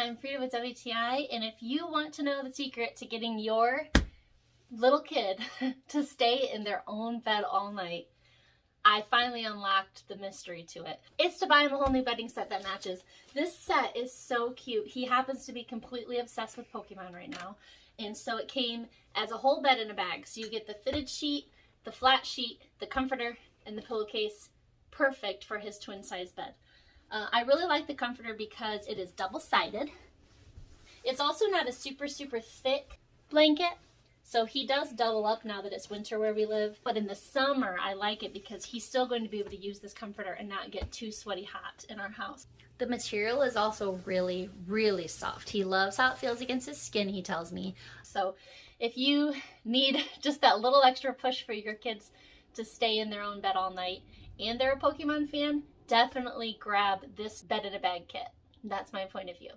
I'm Frida with WTI, and if you want to know the secret to getting your little kid to stay in their own bed all night, I finally unlocked the mystery to it. It's to buy him a whole new bedding set that matches. This set is so cute. He happens to be completely obsessed with Pokemon right now, and so it came as a whole bed in a bag. So you get the fitted sheet, the flat sheet, the comforter, and the pillowcase. Perfect for his twin size bed. I really like the comforter because it is double-sided. It's also not a super thick blanket, so he does double up now that it's winter where we live. But in the summer, I like it because he's still going to be able to use this comforter and not get too sweaty hot in our house. The material is also really soft. He loves how it feels against his skin, he tells me. So if you need just that little extra push for your kids to stay in their own bed all night and they're a Pokemon fan, definitely grab this bed in a bag kit. That's my point of view.